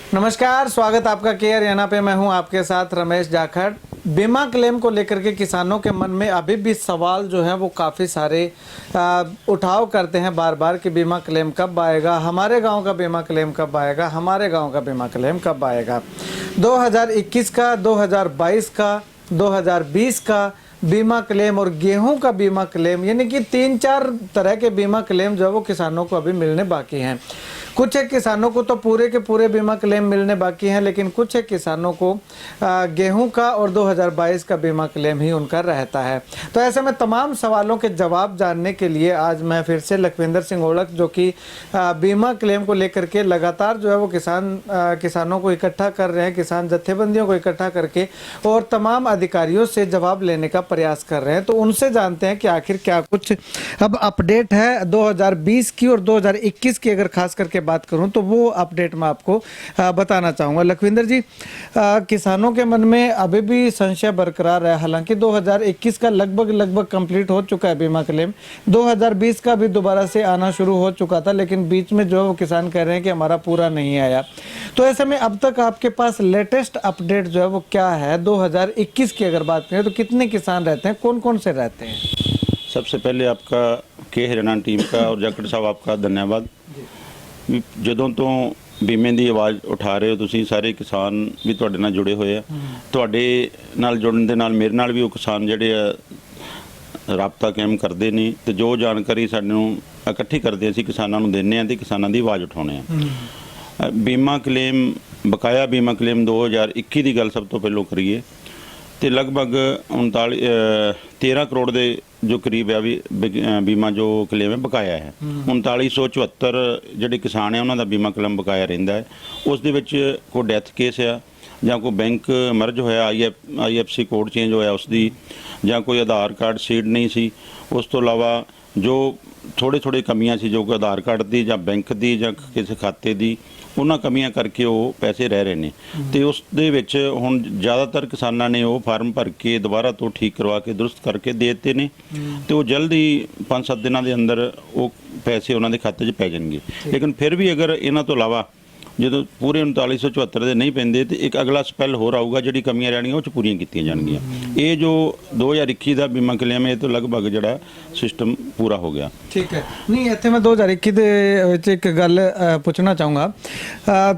नमस्कार, स्वागत आपका केयर हरियाणा पे। मैं हूं आपके साथ रमेश जाखड़। बीमा क्लेम को लेकर के किसानों के मन में अभी भी सवाल जो है वो काफ़ी सारे उठाव करते हैं बार बार कि बीमा क्लेम कब आएगा, हमारे गांव का बीमा क्लेम कब आएगा, हमारे गांव का बीमा क्लेम कब आएगा। 2021 का, 2022 का, 2020 का बीमा क्लेम और गेहूं का बीमा क्लेम, यानी कि 3-4 तरह के बीमा क्लेम जो है वो किसानों को अभी मिलने बाकी हैं। कुछ एक किसानों को तो पूरे के पूरे बीमा क्लेम मिलने बाकी हैं, लेकिन कुछ एक किसानों को गेहूं का और 2022 का बीमा क्लेम ही उनका रहता है। तो ऐसे में तमाम सवालों के जवाब जानने के लिए आज मैं फिर से लखविंदर सिंह ओढ़क, जो कि बीमा क्लेम को लेकर के लगातार जो है वो किसानों को इकट्ठा कर रहे हैं, किसान जत्थेबंदियों को इकट्ठा करके और तमाम अधिकारियों से जवाब लेने का प्रयास कर रहे हैं। तो उनसे जानते हैं कि आखिर क्या कुछ अब अपडेट है 2020 की और 2021 की। अगर खास करके बात करूं तो वो अपडेट मैं आपको बताना चाहूंगा। लखविंदर जी, किसानों के मन में अभी भी संशय बरकरार है। हालांकि 2021 का लगभग कंप्लीट हो चुका है बीमा क्लेम, 2020 का भी दोबारा से आना शुरू हो चुका था, लेकिन बीच में जो है वो किसान कह रहे हैं कि हमारा पूरा नहीं आया। तो ऐसे में अब तक आपके पास लेटेस्ट अपडेट जो है वो क्या है 2021 की? अगर बात करें तो कितने किसान रहते हैं, कौन कौन से रहते हैं? सबसे पहले आपका के हरियाणा टीम का और जाखड़ साहब आपका धन्यवाद। ਜਦੋਂ ਤੋਂ ਬੀਮੇ ਦੀ ਆਵਾਜ਼ ਉਠਾ ਰਹੇ ਹੋ ਤੁਸੀਂ, ਸਾਰੇ ਕਿਸਾਨ ਵੀ ਤੁਹਾਡੇ ਨਾਲ ਜੁੜੇ ਹੋਏ ਆ। ਤੁਹਾਡੇ ਨਾਲ ਜੁੜਨ ਦੇ ਨਾਲ ਮੇਰੇ ਨਾਲ ਵੀ ਉਹ ਕਿਸਾਨ ਜਿਹੜੇ ਆ ਰਾਬਤਾ ਕਾਇਮ ਕਰਦੇ ਨੇ ਤੇ ਜੋ ਜਾਣਕਾਰੀ ਸਾਨੂੰ ਇਕੱਠੀ ਕਰਦੇ ਅਸੀਂ ਕਿਸਾਨਾਂ ਨੂੰ ਦਿੰਦੇ ਆ ਤੇ ਕਿਸਾਨਾਂ ਦੀ ਆਵਾਜ਼ ਉਠਾਉਂਦੇ ਆ। ਬੀਮਾ ਕਲੇਮ, ਬਕਾਇਆ ਬੀਮਾ ਕਲੇਮ 2021 ਦੀ ਗੱਲ ਸਭ ਤੋਂ ਪਹਿਲਾਂ ਕਰੀਏ ਤੇ ਲਗਭਗ 13 ਕਰੋੜ ਦੇ जो करीब है भी बीमा जो क्लेम है बकाया है। 3974 ਜਿਹੜੇ किसान है उन्होंने बीमा क्लेम बकाया रहिंदा है। उस दे विच कोई डैथ केस है ਜਾਂ कोई बैंक मर्ज होया, IFSC कोड चेंज होया उसकी, ਜਾਂ कोई आधार कार्ड सीड नहीं सी। उस तो इलावा जो थोड़े कमियां सी जो कि आधार कार्ड की ਜਾਂ बैंक की ਜਾਂ किसी खाते की, ਉਹਨਾਂ ਕਮੀਆਂ ਕਰਕੇ ਉਹ ਪੈਸੇ ਰਹਿ ਰਹੇ ਨੇ ਤੇ ਉਸ ਦੇ ਵਿੱਚ ਹੁਣ ਜ਼ਿਆਦਾਤਰ ਕਿਸਾਨਾਂ ਨੇ ਉਹ ਫਾਰਮ ਭਰ ਕੇ ਦੁਬਾਰਾ ਤੋਂ ਠੀਕ ਕਰਵਾ ਕੇ ਦਰੁਸਤ ਕਰਕੇ ਦੇ ਦਿੱਤੇ ਨੇ ਤੇ ਉਹ ਜਲਦੀ 5-7 ਦਿਨਾਂ ਦੇ ਅੰਦਰ ਉਹ ਪੈਸੇ ਉਹਨਾਂ ਦੇ ਖਾਤੇ 'ਚ ਪੈ ਜਾਣਗੇ। ਲੇਕਿਨ ਫਿਰ ਵੀ ਅਗਰ ਇਹਨਾਂ ਤੋਂ ਇਲਾਵਾ ਜਦੋਂ ਪੂਰੇ 3974 ਦੇ ਨਹੀਂ ਪੈਂਦੇ ਤੇ ਇੱਕ ਅਗਲਾ ਸਪੈਲ ਹੋਰ ਆਊਗਾ, ਜਿਹੜੀ ਕਮੀਆਂ ਰਹਿਣੀਆਂ ਉਹ 'ਚ ਪੂਰੀਆਂ ਕੀਤੀਆਂ ਜਾਣਗੀਆਂ। ਇਹ ਜੋ 2021 ਦਾ ਬੀਮਾ ਕਲੇਮ ਇਹ ਤੋਂ ਲਗਭਗ ਜਿਹੜਾ ਸਿਸਟਮ ਪੂਰਾ ਹੋ ਗਿਆ। ਠੀਕ ਹੈ। ਨਹੀਂ, ਇੱਥੇ ਮੈਂ 2021 ਦੇ ਵਿੱਚ ਇੱਕ ਗੱਲ ਪੁੱਛਣਾ ਚਾਹੂੰਗਾ।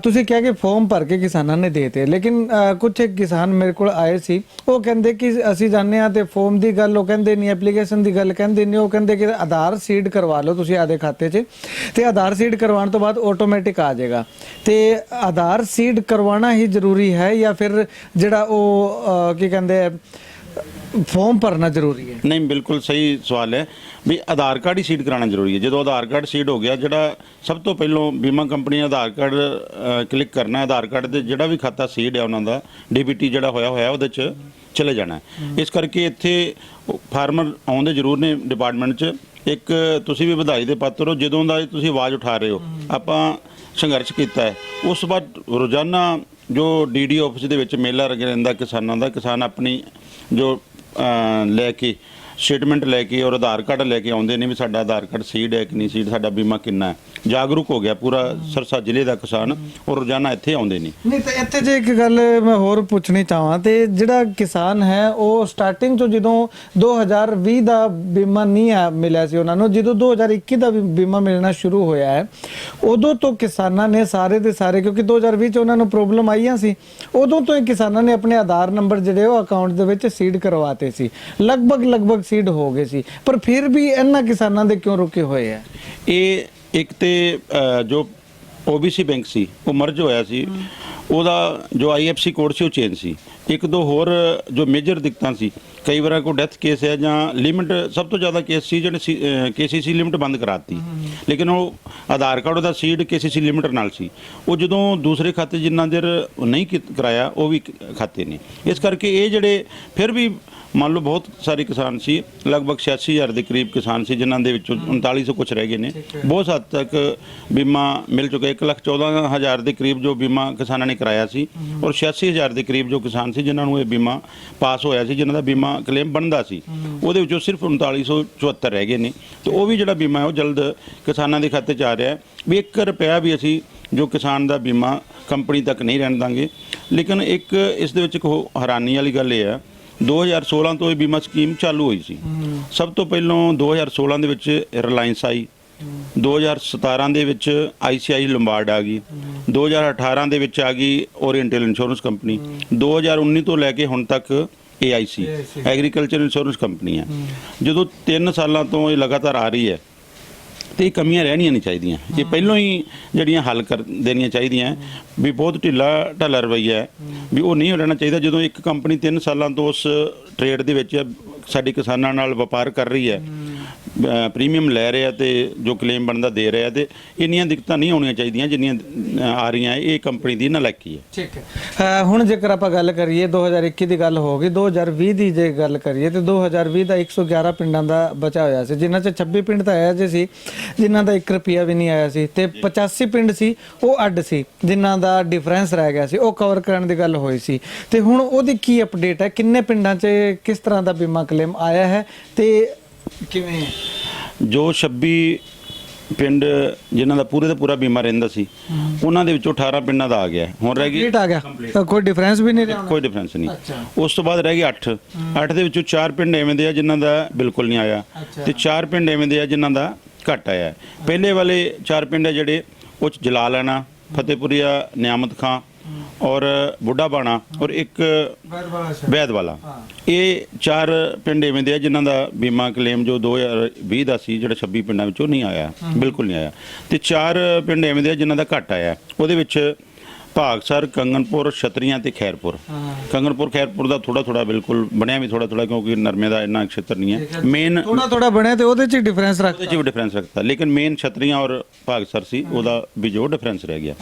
ਤੁਸੀਂ ਕਿਹਾ ਕਿ ਫਾਰਮ ਭਰ ਕੇ ਕਿਸਾਨਾਂ ਨੇ ਦੇਤੇ, ਲੇਕਿਨ ਕੁਝ ਕਿਸਾਨ ਮੇਰੇ ਕੋਲ ਆਏ ਸੀ, ਉਹ ਕਹਿੰਦੇ ਕਿ ਅਸੀਂ ਜਾਂਦੇ ਹਾਂ ਤੇ ਫਾਰਮ ਦੀ ਗੱਲ ਉਹ ਕਹਿੰਦੇ ਨਹੀਂ, ਐਪਲੀਕੇਸ਼ਨ ਦੀ ਗੱਲ ਕਹਿੰਦੇ ਨਹੀਂ। ਉਹ ਕਹਿੰਦੇ ਕਿ ਆਧਾਰ ਸੀਡ ਕਰਵਾ ਲਓ ਤੁਸੀਂ ਆਦੇ ਖਾਤੇ 'ਚ ਤੇ ਆਧਾਰ ਸੀਡ ਕਰਵਾਉਣ ਤੋਂ ਬਾਅਦ ਆਟੋਮੈਟਿਕ ਆ ਜਾਏਗਾ। ਤੇ ਆਧਾਰ ਸੀਡ ਕਰਵਾਉਣਾ ਹੀ ਜ਼ਰੂਰੀ ਹੈ ਜਾਂ ਫਿਰ ਜਿਹੜਾ ਉਹ ਕੀ ਕਹਿੰਦੇ फॉर्म भरना जरूरी है? नहीं, बिल्कुल सही सवाल है भी आधार कार्ड ही सीड कराना जरूरी है। जो आधार कार्ड सीड हो गया, जोड़ा सब तो पहलों बीमा कंपनी आधार कार्ड क्लिक करना, आधार कार्ड से जोड़ा भी खाता सीड है उन्होंने DBT जोड़ा होया होया उहदे च चले जाना है। इस करके इत्थे फार्मर आउंदे जरूर ने डिपार्टमेंट च। एक तुसी भी बधाई दे पात्र हो, जदों दा तुसी आवाज़ उठा रहे हो, आपां संघर्ष किया है। उस बाद रोज़ाना जो DD ऑफिस दे विच मेला लग रहिंदा किसानां दा, किसान अपनी जो लैके स्टेटमेंट लैके और आधार कार्ड लैके आउंदे ने भी साडा आधार कार्ड सीड है कि नहीं सीड, साडा बीमा किन्ना है। जागरूक हो गया पूरा सरसा ਜ਼ਿਲ੍ਹੇ ਦਾ ਕਿਸਾਨ और रोजाना ਇੱਥੇ ਆਉਂਦੇ ਨੇ। ਨਹੀਂ ਤਾਂ ਇੱਥੇ ਜੇ ਇੱਕ ਗੱਲ ਮੈਂ ਹੋਰ ਪੁੱਛਣੀ ਚਾਹਾਂ ਤੇ ਜਿਹੜਾ ਕਿਸਾਨ ਹੈ ਉਹ ਸਟਾਰਟਿੰਗ ਤੋਂ ਜਦੋਂ 2020 ਦਾ ਬੀਮਾ ਨਹੀਂ ਮਿਲਿਆ ਸੀ ਉਹਨਾਂ ਨੂੰ, ਜਦੋਂ 2021 ਦਾ ਬੀਮਾ ਮਿਲਣਾ ਸ਼ੁਰੂ ਹੋਇਆ ਹੈ, ਉਦੋਂ ਤੋਂ ਕਿਸਾਨਾਂ ਨੇ ਸਾਰੇ ਦੇ ਸਾਰੇ, ਕਿਉਂਕਿ 2020 ਚ ਉਹਨਾਂ ਨੂੰ ਪ੍ਰੋਬਲਮ ਆਈਆਂ ਸੀ, ਉਦੋਂ ਤੋਂ ਹੀ ਕਿਸਾਨਾਂ ਨੇ ਆਪਣੇ ਆਧਾਰ ਨੰਬਰ ਜਿਹੜੇ ਉਹ ਅਕਾਊਂਟ ਦੇ ਵਿੱਚ ਸੀਡ ਕਰਵਾਤੇ ਸੀ। ਲਗਭਗ ਸੀਡ ਹੋ ਗਏ ਸੀ, ਪਰ ਫਿਰ ਵੀ ਇਹਨਾਂ ਕਿਸਾਨਾਂ ਦੇ ਕਿਉਂ ਰੁਕੇ ਹੋਏ ਆ? ਇਹ ਇੱਕ ਤੇ ਜੋ OBC ਬੈਂਕ ਸੀ ਉਹ ਮਰਜ ਹੋਇਆ ਸੀ, ਉਹਦਾ ਜੋ IFSC ਕੋਡ ਸੀ ਉਹ ਚੇਂਜ ਸੀ। ਇੱਕ ਦੋ ਹੋਰ ਜੋ ਮੇਜਰ ਦਿੱਕਤਾਂ ਸੀ, ਕਈ ਵਾਰ ਕੋਈ ਡੈਥ ਕੇਸ ਹੈ ਜਾਂ ਲਿਮਿਟ, ਸਭ ਤੋਂ ਜ਼ਿਆਦਾ ਕੇਸ ਸੀ ਜਿਹੜੇ KCC ਲਿਮਿਟ ਬੰਦ ਕਰਾਤੀ, ਲੇਕਿਨ ਉਹ ਆਧਾਰ ਕਾਰਡ ਉਹਦਾ ਸੀਡ KCC ਲਿਮਿਟ ਨਾਲ ਸੀ। ਉਹ ਜਦੋਂ ਦੂਸਰੇ ਖਾਤੇ ਜਿੰਨਾ ਦੇਰ ਨਹੀਂ ਕਰਾਇਆ ਉਹ ਵੀ ਖਾਤੇ ਨੇ। ਇਸ ਕਰਕੇ ਇਹ ਜਿਹੜੇ ਫਿਰ ਵੀ ਮੰਨ ਲਓ ਬਹੁਤ ਸਾਰੇ ਕਿਸਾਨ ਸੀ, ਲਗਭਗ 86000 ਦੇ ਕਰੀਬ ਕਿਸਾਨ ਸੀ, ਜਿਨ੍ਹਾਂ ਦੇ ਵਿੱਚੋਂ 3900 ਕੁਛ ਰਹਿ ਗਏ ਨੇ। ਬਹੁਤ ਹੱਦ ਤੱਕ ਬੀਮਾ ਮਿਲ ਚੁੱਕਿਆ। 1,14,000 ਦੇ ਕਰੀਬ ਜੋ ਬੀਮਾ ਕਿਸਾਨਾਂ ਨੇ ਕਰਾਇਆ ਸੀ, ਔਰ 86000 ਦੇ ਕਰੀਬ ਜੋ ਕਿਸਾਨ ਸੀ ਜਿਨ੍ਹਾਂ ਨੂੰ ਇਹ ਬੀਮਾ ਪਾਸ ਹੋਇਆ ਸੀ, ਜਿਨ੍ਹਾਂ ਦਾ ਬੀਮਾ ਕਲੇਮ ਬਣਦਾ ਸੀ, ਉਹਦੇ ਵਿੱਚੋਂ ਸਿਰਫ 3974 ਰਹਿ ਗਏ ਨੇ। ਤੇ ਉਹ ਵੀ ਜਿਹੜਾ ਬੀਮਾ ਹੈ ਉਹ ਜਲਦ ਕਿਸਾਨਾਂ ਦੇ ਖਾਤੇ 'ਚ ਆ ਰਿਹਾ ਹੈ। ਵੀ 1 ਰੁਪਇਆ ਵੀ ਅਸੀਂ ਜੋ ਕਿਸਾਨ ਦਾ ਬੀਮਾ ਕੰਪਨੀ ਤੱਕ ਨਹੀਂ ਰਹਿਣ ਦਾਂਗੇ। ਲੇਕਿਨ ਇੱਕ ਇਸ ਦੇ ਵਿੱਚ ਇੱਕ ਹੈਰਾਨੀ ਵਾਲੀ ਗੱਲ ਇਹ ਹੈ, 2016 ਤੋਂ ਇਹ ਬੀਮਾ ਸਕੀਮ ਚਾਲੂ ਹੋਈ ਸੀ। ਸਭ ਤੋਂ ਪਹਿਲਾਂ 2016 ਦੇ ਵਿੱਚ ਰਿਲਾਇੰਸ ਆਈ, 2017 ਦੇ ਵਿੱਚ ICICI ਲੋਂਬਾਰਡ ਆ ਗਈ, 2018 ਦੇ ਵਿੱਚ ਆ ਗਈ ਓਰੀਐਂਟਲ ਇੰਸ਼ੋਰੈਂਸ ਕੰਪਨੀ, 2019 ਤੋਂ ਲੈ ਕੇ ਹੁਣ ਤੱਕ AIC ਐਗਰੀਕਲਚਰ ਇੰਸ਼ੋਰੈਂਸ ਕੰਪਨੀ ਹੈ। ਜਦੋਂ 3 ਸਾਲਾਂ ਤੋਂ ਇਹ ਲਗਾਤਾਰ ਆ ਰਹੀ ਹੈ ਤੇ ਇਹ ਕਮੀਆਂ ਰਹਿਣੀਆਂ ਨਹੀਂ ਚਾਹੀਦੀਆਂ। ਇਹ ਪਹਿਲਾਂ ਹੀ ਜਿਹੜੀਆਂ ਹੱਲ ਕਰ ਦੇਣੀਆਂ ਚਾਹੀਦੀਆਂ। ਵੀ ਬਹੁਤ ਢਿੱਲਾ ਰਵੱਈਆ ਹੈ, ਵੀ ਉਹ ਨਹੀਂ ਰਹਿਣਾ ਚਾਹੀਦਾ। ਜਦੋਂ ਇੱਕ ਕੰਪਨੀ 3 ਸਾਲਾਂ ਤੋਂ ਉਸ ਟ੍ਰੇਡ ਦੇ ਵਿੱਚ ਸਾਡੇ ਕਿਸਾਨਾਂ ਨਾਲ ਵਪਾਰ ਕਰ ਰਹੀ ਹੈ, ਪ੍ਰੀਮੀਅਮ ਲੈ ਰਿਹਾ ਤੇ ਜੋ ਕਲੇਮ ਬਣਦਾ ਦੇ ਰਿਹਾ, ਤੇ ਇੰਨੀਆਂ ਦਿੱਕਤਾਂ ਨਹੀਂ ਹੋਣੀਆਂ ਚਾਹੀਦੀਆਂ ਜਿੰਨੀਆਂ ਆ ਰਹੀਆਂ। ਇਹ ਕੰਪਨੀ ਦੀ ਨਲਾਇਕੀ ਹੈ। ਠੀਕ ਹੈ। ਹੁਣ ਜੇਕਰ ਆਪਾਂ ਗੱਲ ਕਰੀਏ 2021 ਦੀ ਗੱਲ ਹੋ ਗਈ, 2020 ਦੀ ਜੇ ਗੱਲ ਕਰੀਏ ਤੇ 2020 ਦਾ 111 ਪਿੰਡਾਂ ਦਾ ਬਚਾ ਹੋਇਆ ਸੀ, ਜਿਨ੍ਹਾਂ 'ਚ 26 ਪਿੰਡ ਤਾਂ ਆਇਆ ਜੇ ਸੀ ਜਿਨ੍ਹਾਂ ਦਾ 1 ਰੁਪਿਆ ਵੀ ਨਹੀਂ ਆਇਆ ਸੀ, ਤੇ 85 ਪਿੰਡ ਸੀ ਉਹ ਅੱਡ ਸੀ ਜਿਨ੍ਹਾਂ ਦਾ ਡਿਫਰੈਂਸ ਰਹਿ ਗਿਆ ਸੀ, ਉਹ ਕਵਰ ਕਰਨ ਦੀ ਗੱਲ ਹੋਈ ਸੀ। ਤੇ ਹੁਣ ਉਹਦੀ ਕੀ ਅਪਡੇਟ ਹੈ? ਕਿੰਨੇ ਪਿੰਡਾਂ 'ਚ ਕਿਸ ਤਰ੍ਹਾਂ ਦਾ ਬੀਮਾ ਕਲੇਮ ਆਇਆ ਹੈ ਤੇ ਕਿਵੇਂ? ਜੋ 26 ਪਿੰਡ ਜਿਨ੍ਹਾਂ ਦਾ ਪੂਰੇ ਦਾ ਪੂਰਾ ਬੀਮਾ ਰਹਿੰਦਾ ਸੀ, ਉਹਨਾਂ ਦੇ ਵਿੱਚੋਂ 18 ਪਿੰਡਾਂ ਦਾ ਆ ਗਿਆ। ਹੁਣ ਰਹਿ ਗਏ ਆ ਗਿਆ, ਕੋਈ ਡਿਫਰੈਂਸ ਵੀ ਨਹੀਂ ਰਿਹਾ? ਕੋਈ ਡਿਫਰੈਂਸ ਨਹੀਂ। ਉਸ ਤੋਂ ਬਾਅਦ ਰਹਿ ਗਏ 8 ਦੇ ਵਿੱਚੋਂ 4 ਪਿੰਡ ਐਵੇਂ ਦੇ ਆ ਜਿਨ੍ਹਾਂ ਦਾ ਬਿਲਕੁਲ ਨਹੀਂ ਆਇਆ, ਤੇ 4 ਪਿੰਡ ਐਵੇਂ ਦੇ ਆ ਜਿਨ੍ਹਾਂ ਦਾ ਘੱਟ ਆਇਆ। ਪਹਿਲੇ ਵਾਲੇ 4 ਪਿੰਡ ਆ ਜਿਹੜੇ ਉਹ 'ਚ ਜਲਾਲਾਣਾ, ਫਤਿਹਪੁਰੀਆ, ਨਿਆਮਤ ਖਾਂ ਔਰ ਬੁੱਢਾ ਬਾਣਾ ਔਰ ਇੱਕ ਵੈਦ ਵਾਲਾ। ਇਹ 4 ਪਿੰਡ ਐਵੇਂ ਦੇ ਆ ਜਿਨ੍ਹਾਂ ਦਾ ਬੀਮਾ ਕਲੇਮ ਜੋ 2020 ਦਾ ਸੀ, ਜਿਹੜਾ 26 ਪਿੰਡਾਂ ਵਿੱਚੋਂ ਨਹੀਂ ਆਇਆ, ਬਿਲਕੁਲ ਨਹੀਂ ਆਇਆ। ਤੇ 4 ਪਿੰਡ ਐਵੇਂ ਦੇ ਆ ਜਿਨ੍ਹਾਂ ਦਾ ਘੱਟ ਆਇਆ। ਉਹਦੇ ਵਿੱਚ ਭਾਗਸਰ, ਕੰਗਨਪੁਰ, ਛਤਰੀਆਂ ਤੇ ਖੈਰਪੁਰ। ਕੰਗਨਪੁਰ ਖੈਰਪੁਰ ਦਾ ਥੋੜਾ ਬਿਲਕੁਲ ਬਣਿਆ ਵੀ ਥੋੜਾ ਕਿਉਂਕਿ ਨਰਮੇ ਦਾ ਇੰਨਾ ਖੇਤਰ ਨਹੀਂ ਹੈ। ਮੇਨ ਥੋੜਾ ਬਣਿਆ ਤੇ ਉਹਦੇ 'ਚ ਡਿਫਰੈਂਸ ਰੱਖਤਾ, ਲੇਕਿਨ ਮੇਨ ਛਤਰੀਆਂ ਔਰ ਭਾਗਸਰ ਸੀ, ਉਹਦਾ ਵੀ ਜੋ ਡਿਫਰੈਂਸ ਰਹਿ ਗਿਆ।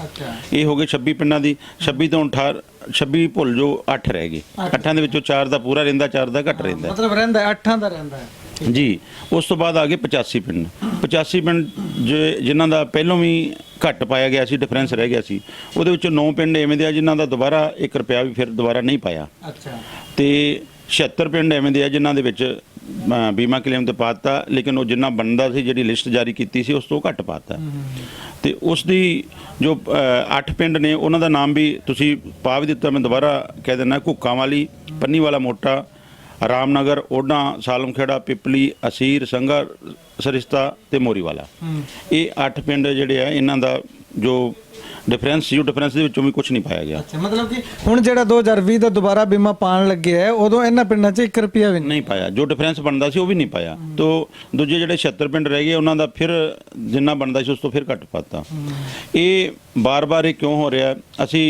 ਇਹ ਹੋ ਗਏ 26 ਪਿੰਡਾਂ ਦੀ। 26 ਤੋਂ 18 26 ਭੁੱਲ ਜੋ 8 ਰਹਿ ਗਏ। 8 ਦੇ ਵਿੱਚੋਂ 4 ਦਾ ਪੂਰਾ ਰਹਿੰਦਾ, 4 ਦਾ ਘੱਟ ਰਹਿੰਦਾ, ਮਤਲਬ ਰਹਿੰਦਾ 8 ਦਾ ਰਹਿੰਦਾ ਹੈ ਜੀ। ਉਸ ਤੋਂ ਬਾਅਦ ਆ ਗਏ 85 ਪਿੰਡ। 85 ਪਿੰਡ ਜਿਨ੍ਹਾਂ ਦਾ ਪਹਿਲਾਂ ਵੀ ਘੱਟ ਪਾਇਆ ਗਿਆ ਸੀ, ਡਿਫਰੈਂਸ ਰਹਿ ਗਿਆ ਸੀ। ਉਹਦੇ ਵਿੱਚੋਂ 9 ਪਿੰਡ ਐਵੇਂ ਦੇ ਆ ਜਿਨ੍ਹਾਂ ਦਾ ਦੁਬਾਰਾ 1 ਰੁਪਿਆ ਵੀ ਫਿਰ ਦੁਬਾਰਾ ਨਹੀਂ ਪਾਇਆ। ਤੇ 76 ਪਿੰਡ ਐਵੇਂ ਦੇ ਆ ਜਿਨ੍ਹਾਂ ਦੇ ਵਿੱਚ ਬੀਮਾ ਕਲੇਮ ਤੇ ਪਾਤਾ, ਲੇਕਿਨ ਉਹ ਜਿੰਨਾ ਬਣਦਾ ਸੀ, ਜਿਹੜੀ ਲਿਸਟ ਜਾਰੀ ਕੀਤੀ ਸੀ, ਉਸ ਤੋਂ ਘੱਟ ਪਾਤਾ। ਤੇ ਉਸ ਦੀ ਜੋ 8 ਪਿੰਡ ਨੇ ਉਹਨਾਂ ਦਾ ਨਾਮ ਵੀ ਤੁਸੀਂ ਪਾ ਵੀ ਦਿੱਤਾ, ਮੈਂ ਦੁਬਾਰਾ ਕਹਿ ਦਿੰਦਾ। ਘੁੱਕਾਂ ਵਾਲੀ, ਪੰਨੀ ਵਾਲਾ ਮੋਟਾ, ਰਾਮਨਗਰ, ਓਡਾ, ਸਾਲਮਖੇੜਾ, ਪਿਪਲੀ, ਅਸੀਰ, ਸੰਘਾ, ਸਰਿਸ਼ਤਾ ਤੇ ਮੋਰੀਵਾਲਾ। ਇਹ 8 ਪਿੰਡ ਜਿਹੜੇ ਆ, ਇਹਨਾਂ ਦਾ ਜੋ ਡਿਫਰੈਂਸ ਸੀ, ਉਹ ਡਿਫਰੈਂਸ ਦੇ ਵਿੱਚੋਂ ਵੀ ਕੁਝ ਨਹੀਂ ਪਾਇਆ ਗਿਆ। ਮਤਲਬ ਕਿ ਹੁਣ ਜਿਹੜਾ 2020 ਦਾ ਦੁਬਾਰਾ ਬੀਮਾ ਪਾਣ ਲੱਗੇ ਹੈ, ਉਦੋਂ ਇਹਨਾਂ ਪਿੰਡਾਂ 'ਚ 1 ਰੁਪਿਆ ਵੀ ਨਹੀਂ ਪਾਇਆ। ਜੋ ਡਿਫਰੈਂਸ ਬਣਦਾ ਸੀ ਉਹ ਵੀ ਨਹੀਂ ਪਾਇਆ। ਤੋ ਦੂਜੇ ਜਿਹੜੇ 76 ਪਿੰਡ ਰਹਿ ਗਏ, ਉਹਨਾਂ ਦਾ ਫਿਰ ਜਿੰਨਾ ਬਣਦਾ ਸੀ ਉਸ ਤੋਂ ਫਿਰ ਘੱਟ ਪਾਤਾ। ਇਹ ਬਾਰ-ਬਾਰ ਇਹ ਕਿਉਂ ਹੋ ਰਿਹਾ? ਅਸੀਂ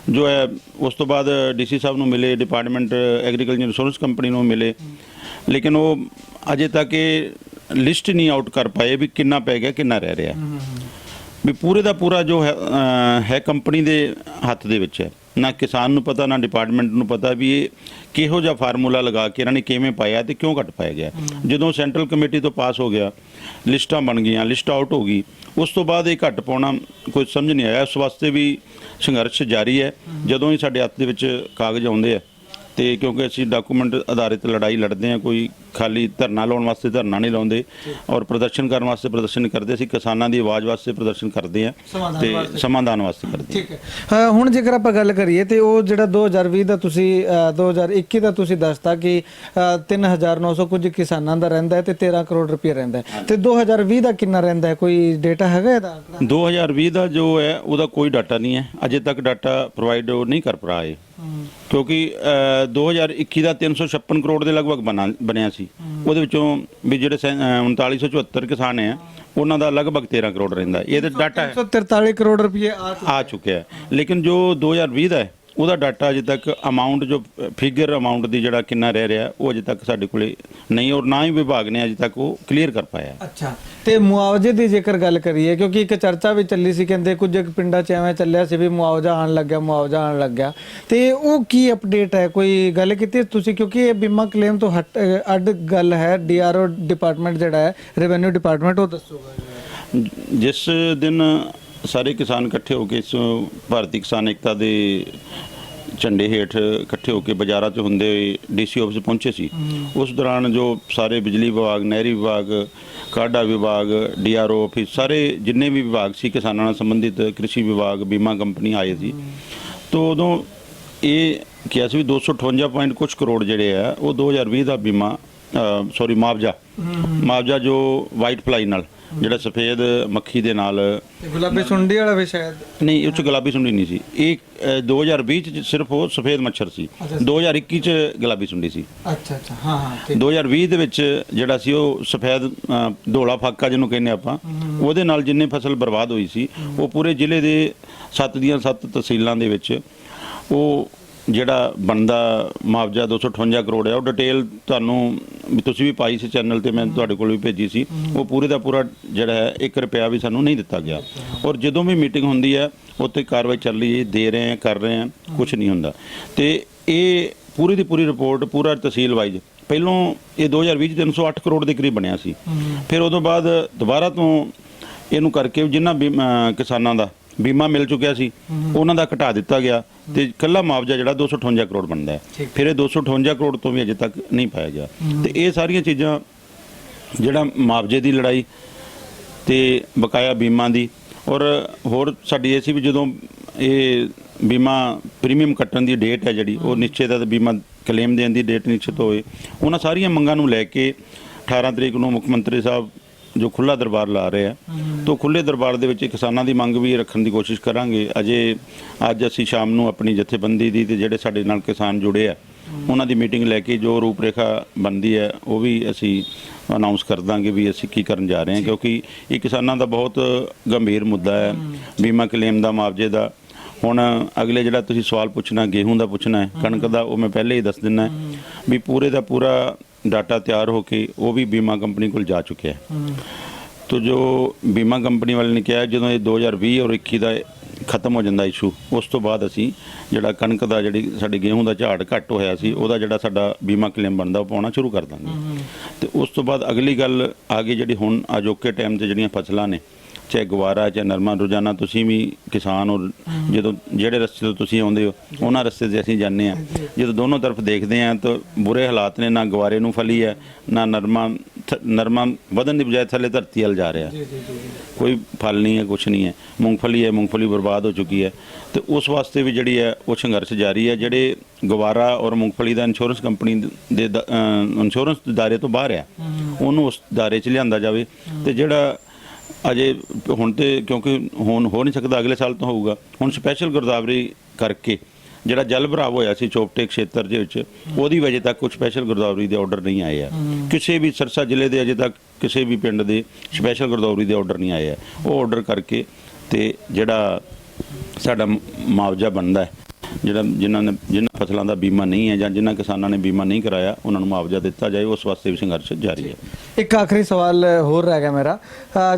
ਜੋ ਹੈ ਉਸ ਤੋਂ ਬਾਅਦ DC ਸਾਹਿਬ ਨੂੰ ਮਿਲੇ, ਡਿਪਾਰਟਮੈਂਟ ਐਗਰੀਕਲਚਰ ਇੰਸ਼ੋਰੈਂਸ ਕੰਪਨੀ ਨੂੰ ਮਿਲੇ, ਲੇਕਿਨ ਉਹ ਅਜੇ ਤੱਕ ਇਹ ਲਿਸਟ ਨਹੀਂ ਆਊਟ ਕਰ ਪਾਏ ਵੀ ਕਿੰਨਾ ਪੈ ਗਿਆ, ਕਿੰਨਾ ਰਹਿ ਰਿਹਾ। ਵੀ ਪੂਰੇ ਦਾ ਪੂਰਾ ਜੋ ਹੈ ਕੰਪਨੀ ਦੇ ਹੱਥ ਦੇ ਵਿੱਚ ਹੈ। ਨਾ ਕਿਸਾਨ ਨੂੰ ਪਤਾ, ਨਾ ਡਿਪਾਰਟਮੈਂਟ ਨੂੰ ਪਤਾ ਵੀ ਇਹ ਕਿਹੋ ਜਿਹਾ ਫਾਰਮੂਲਾ ਲਗਾ ਕੇ ਇਹਨਾਂ ਨੇ ਕਿਵੇਂ ਪਾਇਆ ਤੇ ਕਿਉਂ ਘੱਟ ਪਾਇਆ ਗਿਆ। ਜਦੋਂ ਸੈਂਟਰਲ ਕਮੇਟੀ ਤੋਂ ਪਾਸ ਹੋ ਗਿਆ, ਲਿਸਟਾਂ ਬਣ ਗਈਆਂ, ਲਿਸਟ ਆਊਟ ਹੋ ਗਈ, ਉਸ ਤੋਂ ਬਾਅਦ ਇਹ ਘੱਟ ਪਾਉਣਾ ਕੋਈ ਸਮਝ ਨਹੀਂ ਆਇਆ। ਉਸ ਵਾਸਤੇ ਵੀ ਸੰਘਰਸ਼ ਜਾਰੀ ਹੈ। ਜਦੋਂ ਹੀ ਸਾਡੇ ਹੱਥ ਦੇ ਵਿੱਚ ਕਾਗਜ਼ ਆਉਂਦੇ ਆ, ਤੇ ਕਿਉਂਕਿ ਅਸੀਂ ਡਾਕੂਮੈਂਟ ਆਧਾਰਿਤ ਲੜਾਈ ਲੜਦੇ ਹਾਂ, ਕੋਈ ਖਾਲੀ ਧਰਨਾ ਲਾਉਣ ਵਾਸਤੇ ਧਰਨਾ ਨਹੀਂ ਲਾਉਂਦੇ ਔਰ ਪ੍ਰਦਰਸ਼ਨ ਕਰਨ ਵਾਸਤੇ ਪ੍ਰਦਰਸ਼ਨ ਕਰਦੇ। ਅਸੀਂ ਕਿਸਾਨਾਂ ਦੀ ਆਵਾਜ਼ ਵਾਸਤੇ ਪ੍ਰਦਰਸ਼ਨ ਕਰਦੇ ਹਾਂ ਤੇ ਸਮਾਧਾਨ ਵਾਸਤੇ ਕਰਦੇ ਹਾਂ। ਠੀਕ ਹੈ। ਹੁਣ ਜੇਕਰ ਆਪਾਂ ਗੱਲ ਕਰੀਏ ਤੇ ਉਹ ਜਿਹੜਾ 2020 ਦਾ ਤੁਸੀਂ 2021 ਦਾ ਤੁਸੀਂ ਦੱਸਤਾ ਕਿ 3900 ਕੁਝ ਕਿਸਾਨਾਂ ਦਾ ਰਹਿੰਦਾ ਹੈ ਤੇ 13 ਕਰੋੜ ਰੁਪਏ ਰਹਿੰਦਾ ਹੈ, ਤੇ 2020 ਦਾ ਕਿੰਨਾ ਰਹਿੰਦਾ ਹੈ? ਕੋਈ ਡੇਟਾ ਹੈਗਾ ਇਹਦਾ? 2020 ਦਾ ਜੋ ਹੈ ਉਹਦਾ ਕੋਈ ਡਾਟਾ ਨਹੀਂ ਹੈ, ਅਜੇ ਤੱਕ ਡਾਟਾ ਪ੍ਰੋਵਾਈਡ ਨਹੀਂ ਕਰ ਪਾਏ, ਕਿਉਂਕਿ 2021 ਦਾ 356 ਕਰੋੜ ਦੇ ਲਗਭਗ ਬਣਿਆ ਸੀ। ਉਹਦੇ ਵਿੱਚੋਂ ਵੀ ਜਿਹੜੇ 3974 ਕਿਸਾਨ ਹੈ, ਉਹਨਾਂ ਦਾ ਲਗਭਗ 13 ਕਰੋੜ ਰਹਿੰਦਾ। ਇਹ ਤਾਂ ਡਾਟਾ ਹੈ, 143 ਕਰੋੜ ਰੁਪਏ ਆ ਚੁੱਕਿਆ ਹੈ। ਲੇਕਿਨ ਜੋ 2020 ਦਾ ਹੈ ਉਹਦਾ ਡਾਟਾ ਅਜੇ ਤੱਕ ਅਮਾਉਂਟ ਜੋ ਫਿਗਰ ਅਮਾਉਂਟ ਦੀ ਜਿਹੜਾ ਕਿੰਨਾ ਰਹਿ ਰਿਹਾ ਉਹ ਅਜੇ ਤੱਕ ਸਾਡੇ ਕੋਲੇ ਨਹੀਂ, ਔਰ ਨਾ ਹੀ ਵਿਭਾਗ ਨੇ ਅਜੇ ਤੱਕ ਉਹ ਕਲੀਅਰ ਕਰ ਪਾਇਆ। ਅੱਛਾ, ਤੇ ਮੁਆਵਜ਼ੇ ਦੀ ਜੇਕਰ ਗੱਲ ਕਰੀਏ, ਕਿਉਂਕਿ ਇੱਕ ਚਰਚਾ ਵੀ ਚੱਲੀ ਸੀ, ਕਹਿੰਦੇ ਕੁਝ ਪਿੰਡਾਂ 'ਚ ਐਵੇਂ ਚੱਲਿਆ ਸੀ ਵੀ ਮੁਆਵਜ਼ਾ ਆਉਣ ਲੱਗਿਆ, ਤੇ ਉਹ ਕੀ ਅਪਡੇਟ ਹੈ? ਕੋਈ ਗੱਲ ਕੀਤੀ ਤੁਸੀਂ? ਕਿਉਂਕਿ ਇਹ ਬੀਮਾ ਕਲੇਮ ਤੋਂ ਅੱਡ ਗੱਲ ਹੈ, DRO ਡਿਪਾਰਟਮੈਂਟ ਜਿਹੜਾ ਹੈ, ਰੈਵਨਿਊ ਡਿਪਾਰਟਮੈਂਟ, ਉਹ ਦੱਸੂਗਾ। ਜਿਸ ਦਿਨ ਸਾਰੇ ਕਿਸਾਨ ਇਕੱਠੇ ਹੋ ਕੇ ਇਸ ਭਾਰਤੀ ਕਿਸਾਨ ਏਕਤਾ ਦੇ ਝੰਡੇ ਹੇਠ ਇਕੱਠੇ ਹੋ ਕੇ ਬਾਜ਼ਾਰਾਂ 'ਚ ਹੁੰਦੇ ਹੋਏ DC ਆਫਿਸ ਪਹੁੰਚੇ ਸੀ, ਉਸ ਦੌਰਾਨ ਜੋ ਸਾਰੇ ਬਿਜਲੀ ਵਿਭਾਗ, ਨਹਿਰੀ ਵਿਭਾਗ, ਕਾਢਾ ਵਿਭਾਗ, DRO ਆਫਿਸ, ਸਾਰੇ ਜਿੰਨੇ ਵੀ ਵਿਭਾਗ ਸੀ ਕਿਸਾਨਾਂ ਨਾਲ ਸੰਬੰਧਿਤ, ਕ੍ਰਿਸ਼ੀ ਵਿਭਾਗ, ਬੀਮਾ ਕੰਪਨੀ ਆਏ ਸੀ। ਤੋਂ ਉਦੋਂ ਇਹ ਕਿਹਾ ਸੀ ਵੀ 258 ਪੁਆਇੰਟ ਕੁਛ ਕਰੋੜ ਜਿਹੜੇ ਆ ਉਹ 2020 ਦਾ ਬੀਮਾ ਮੁਆਵਜ਼ਾ ਜੋ ਵਾਈਟ ਫਲਾਈ ਨਾਲ, ਜਿਹੜਾ ਸਫੇਦ ਮੱਖੀ ਦੇ ਨਾਲ, ਗੁਲਾਬੀ ਸੁੰਡੀ ਵਾਲਾ ਵੀ ਸ਼ਾਇਦ ਨਹੀਂ, ਉਹ 'ਚ ਗੁਲਾਬੀ ਸੁੰਡੀ ਨਹੀਂ ਸੀ, ਇਹ 2020 'ਚ ਸਿਰਫ ਉਹ ਸਫੇਦ ਮੱਛਰ ਸੀ, 2021 'ਚ ਗੁਲਾਬੀ ਸੁੰਡੀ ਸੀ। ਅੱਛਾ, ਹਾਂ। 2020 ਦੇ ਵਿੱਚ ਜਿਹੜਾ ਸੀ ਉਹ ਸਫੈਦ ਧੋਲਾ ਫਾਕਾ ਜਿਹਨੂੰ ਕਹਿੰਦੇ ਆਪਾਂ, ਉਹਦੇ ਨਾਲ ਜਿੰਨੇ ਫਸਲ ਬਰਬਾਦ ਹੋਈ ਸੀ ਉਹ ਪੂਰੇ ਜ਼ਿਲ੍ਹੇ ਦੇ 7 ਦੀਆਂ 7 ਤਹਿਸੀਲਾਂ ਦੇ ਵਿੱਚ ਉਹ ਜਿਹੜਾ ਬਣਦਾ ਮੁਆਵਜ਼ਾ 258 ਕਰੋੜ ਹੈ, ਉਹ ਡਿਟੇਲ ਤੁਹਾਨੂੰ ਵੀ ਤੁਸੀਂ ਵੀ ਪਾਈ ਸੀ ਚੈਨਲ ਤੇ, ਮੈਂ ਤੁਹਾਡੇ ਕੋਲ ਵੀ ਭੇਜੀ ਸੀ। ਉਹ ਪੂਰੇ ਦਾ ਪੂਰਾ ਜਿਹੜਾ ਹੈ 1 ਰੁਪਿਆ ਵੀ ਸਾਨੂੰ ਨਹੀਂ ਦਿੱਤਾ ਗਿਆ, ਔਰ ਜਦੋਂ ਵੀ ਮੀਟਿੰਗ ਹੁੰਦੀ ਹੈ ਉੱਥੇ ਕਾਰਵਾਈ ਚੱਲ ਰਹੀ ਹੈ, ਦੇ ਰਹੇ ਹਾਂ, ਕਰ ਰਹੇ ਹਾਂ, ਕੁਝ ਨਹੀਂ ਹੁੰਦਾ। ਤੇ ਇਹ ਪੂਰੀ ਦੀ ਪੂਰੀ ਰਿਪੋਰਟ ਪੂਰਾ ਤਹਿਸੀਲ ਵਾਈਜ਼, ਪਹਿਲੋਂ ਇਹ 2020 ਚ 308 ਕਰੋੜ ਦੇ ਕਰੀਬ ਬਣਿਆ ਸੀ, ਫਿਰ ਉਦੋਂ ਬਾਅਦ ਦੁਬਾਰਾ ਤੋਂ ਇਹਨੂੰ ਕਰਕੇ ਜਿਨ੍ਹਾਂ ਕਿਸਾਨਾਂ ਦਾ ਬੀਮਾ ਮਿਲ ਚੁੱਕਿਆ ਸੀ ਉਹਨਾਂ ਦਾ ਘਟਾ ਦਿੱਤਾ ਗਿਆ, ਤੇ ਇਕੱਲਾ ਮੁਆਵਜ਼ਾ ਜਿਹੜਾ 258 ਕਰੋੜ ਬਣਦਾ ਹੈ। ਫਿਰ ਇਹ 258 ਕਰੋੜ ਤੋਂ ਵੀ ਅਜੇ ਤੱਕ ਨਹੀਂ ਪਾਇਆ ਗਿਆ। ਤੇ ਇਹ ਸਾਰੀਆਂ ਚੀਜ਼ਾਂ, ਜਿਹੜਾ ਮੁਆਵਜ਼ੇ ਦੀ ਲੜਾਈ ਤੇ ਬਕਾਇਆ ਬੀਮਾ ਦੀ, ਔਰ ਹੋਰ ਸਾਡੀ ਇਹ ਸੀ ਵੀ ਜਦੋਂ ਇਹ ਬੀਮਾ ਪ੍ਰੀਮੀਅਮ ਕੱਟਣ ਦੀ ਡੇਟ ਹੈ ਜਿਹੜੀ ਉਹ ਨਿਸ਼ਚਿਤ ਹੈ, ਤੇ ਬੀਮਾ ਕਲੇਮ ਦੇਣ ਦੀ ਡੇਟ ਨਿਸ਼ਚਿਤ ਹੋਏ, ਉਹਨਾਂ ਸਾਰੀਆਂ ਮੰਗਾਂ ਨੂੰ ਲੈ ਕੇ 18 ਤਰੀਕ ਨੂੰ ਮੁੱਖ ਮੰਤਰੀ ਸਾਹਿਬ ਜੋ ਖੁੱਲ੍ਹਾ ਦਰਬਾਰ ਲਾ ਰਹੇ ਆ, ਤਾਂ ਖੁੱਲ੍ਹੇ ਦਰਬਾਰ ਦੇ ਵਿੱਚ ਕਿਸਾਨਾਂ ਦੀ ਮੰਗ ਵੀ ਰੱਖਣ ਦੀ ਕੋਸ਼ਿਸ਼ ਕਰਾਂਗੇ। ਅੱਜ ਅਸੀਂ ਸ਼ਾਮ ਨੂੰ ਆਪਣੀ ਜਥੇਬੰਦੀ ਦੀ ਤੇ ਜਿਹੜੇ ਸਾਡੇ ਨਾਲ ਕਿਸਾਨ ਜੁੜੇ ਆ ਉਹਨਾਂ ਦੀ ਮੀਟਿੰਗ ਲੈ ਕੇ ਜੋ ਰੂਪਰੇਖਾ ਬਣਦੀ ਹੈ ਉਹ ਵੀ ਅਸੀਂ ਅਨਾਉਂਸ ਕਰ ਦਾਂਗੇ ਵੀ ਅਸੀਂ ਕੀ ਕਰਨ ਜਾ ਰਹੇ ਹਾਂ, ਕਿਉਂਕਿ ਇਹ ਕਿਸਾਨਾਂ ਦਾ ਬਹੁਤ ਗੰਭੀਰ ਮੁੱਦਾ ਹੈ ਬੀਮਾ ਕਲੇਮ ਦਾ, ਮੁਆਵਜ਼ੇ ਦਾ। ਹੁਣ ਅਗਲੇ ਜਿਹੜਾ ਤੁਸੀਂ ਸਵਾਲ ਪੁੱਛਣਾ, ਗੇਹੂੰ ਦਾ ਪੁੱਛਣਾ ਹੈ, ਕਣਕ ਦਾ, ਉਹ ਮੈਂ ਪਹਿਲੇ ਹੀ ਦੱਸ ਦਿੰਦਾ ਵੀ ਪੂਰੇ ਦਾ ਪੂਰਾ ਡਾਟਾ ਤਿਆਰ ਹੋ ਕੇ ਉਹ ਵੀ ਬੀਮਾ ਕੰਪਨੀ ਕੋਲ ਜਾ ਚੁੱਕਿਆ ਹੈ। ਤੋ ਜੋ ਬੀਮਾ ਕੰਪਨੀ ਵਾਲੇ ਨੇ ਕਿਹਾ ਜਦੋਂ ਇਹ 2020 ਔਰ 21 ਦਾ ਖਤਮ ਹੋ ਜਾਂਦਾ ਇਸ਼ੂ, ਉਸ ਤੋਂ ਬਾਅਦ ਅਸੀਂ ਜਿਹੜਾ ਕਣਕ ਦਾ, ਜਿਹੜੀ ਸਾਡੇ ਗੇਹੂੰ ਦਾ ਝਾੜ ਘੱਟ ਹੋਇਆ ਸੀ, ਉਹਦਾ ਜਿਹੜਾ ਸਾਡਾ ਬੀਮਾ ਕਲੇਮ ਬਣਦਾ ਉਹ ਪਾਉਣਾ ਸ਼ੁਰੂ ਕਰ ਦਾਂਗੇ। ਤੇ ਉਸ ਤੋਂ ਬਾਅਦ ਅਗਲੀ ਗੱਲ ਆ ਗਈ ਜਿਹੜੀ ਹੁਣ ਅਜੋਕੇ ਟਾਈਮ 'ਤੇ ਜਿਹੜੀਆਂ ਫਸਲਾਂ ਨੇ, ਚਾਹੇ ਗਵਾਰਾ, ਚਾਹੇ ਨਰਮਾ, ਰੋਜ਼ਾਨਾ ਤੁਸੀਂ ਵੀ ਕਿਸਾਨ ਹੋ, ਜਦੋਂ ਜਿਹੜੇ ਰਸਤੇ ਤੋਂ ਤੁਸੀਂ ਆਉਂਦੇ ਹੋ ਉਹਨਾਂ ਰਸਤੇ 'ਤੇ ਅਸੀਂ ਜਾਂਦੇ ਹਾਂ, ਜਦੋਂ ਦੋਨੋਂ ਤਰਫ ਦੇਖਦੇ ਹਾਂ ਤਾਂ ਬੁਰੇ ਹਾਲਾਤ ਨੇ, ਨਾ ਗਵਾਰੇ ਨੂੰ ਫਲੀ ਹੈ, ਨਾ ਨਰਮਾ ਵਧਣ ਦੀ ਬਜਾਏ ਥੱਲੇ ਧਰਤੀ ਵੱਲ ਜਾ ਰਿਹਾ, ਕੋਈ ਫਲ ਨਹੀਂ ਹੈ, ਕੁਛ ਨਹੀਂ ਹੈ। ਮੂੰਗਫਲੀ ਹੈ, ਮੂੰਗਫਲੀ ਬਰਬਾਦ ਹੋ ਚੁੱਕੀ ਹੈ। ਤੇ ਉਸ ਵਾਸਤੇ ਵੀ ਜਿਹੜੀ ਹੈ ਉਹ ਸੰਘਰਸ਼ ਜਾਰੀ ਹੈ। ਜਿਹੜੇ ਗਵਾਰਾ ਔਰ ਮੂੰਗਫਲੀ ਦਾ ਇੰਸ਼ੋਰੈਂਸ ਕੰਪਨੀ ਦੇ ਇੰਸ਼ੋਰੈਂਸ ਦਾਇਰੇ ਤੋਂ ਬਾਹਰ ਆ, ਉਹਨੂੰ ਉਸ ਦਾਇਰੇ 'ਚ ਲਿਆਂਦਾ ਜਾਵੇ। ਤੇ ਜਿਹੜਾ ਅਜੇ ਹੁਣ ਤੇ ਕਿਉਂਕਿ ਹੁਣ ਹੋ ਨਹੀਂ ਸਕਦਾ, ਅਗਲੇ ਸਾਲ ਤੋਂ ਹੋਊਗਾ। ਹੁਣ ਸਪੈਸ਼ਲ ਗਿਰਦਾਵਰੀ ਕਰਕੇ ਜਿਹੜਾ ਜਲ ਭਰਾਵ ਹੋਇਆ ਸੀ ਚੋਪਟੇ ਖੇਤਰ ਦੇ ਵਿੱਚ, ਉਹਦੀ ਵਜ੍ਹਾ ਤੱਕ ਕੁਝ ਸਪੈਸ਼ਲ ਗਿਰਦਾਵਰੀ ਦੇ ਆਰਡਰ ਨਹੀਂ ਆਏ ਆ। ਕਿਸੇ ਵੀ ਸਰਸਾ ਜ਼ਿਲ੍ਹੇ ਦੇ ਅਜੇ ਤੱਕ ਕਿਸੇ ਵੀ ਪਿੰਡ ਦੇ ਸਪੈਸ਼ਲ ਗਿਰਦਾਵਰੀ ਦੇ ਆਰਡਰ ਨਹੀਂ ਆਏ ਆ। ਉਹ ਆਰਡਰ ਕਰਕੇ ਤੇ ਜਿਹੜਾ ਸਾਡਾ ਮੁਆਵਜ਼ਾ ਬਣਦਾ ਹੈ, ਜਿਨ੍ਹਾਂ ਫਸਲਾਂ ਦਾ ਬੀਮਾ ਨਹੀਂ ਹੈ ਜਾਂ ਜਿਨ੍ਹਾਂ ਕਿਸਾਨਾਂ ਨੇ ਬੀਮਾ ਨਹੀਂ ਕਰਾਇਆ, ਉਹਨਾਂ ਨੂੰ ਮੁਆਵਜ਼ਾ ਦਿੱਤਾ ਜਾਏ। ਉਸ ਵਾਸਤੇ ਵੀ ਸੰਘਰਸ਼ ਜਾਰੀ ਹੈ। ਇੱਕ ਆਖਰੀ ਸਵਾਲ ਹੋਰ ਰਹਿ ਗਿਆ ਮੇਰਾ,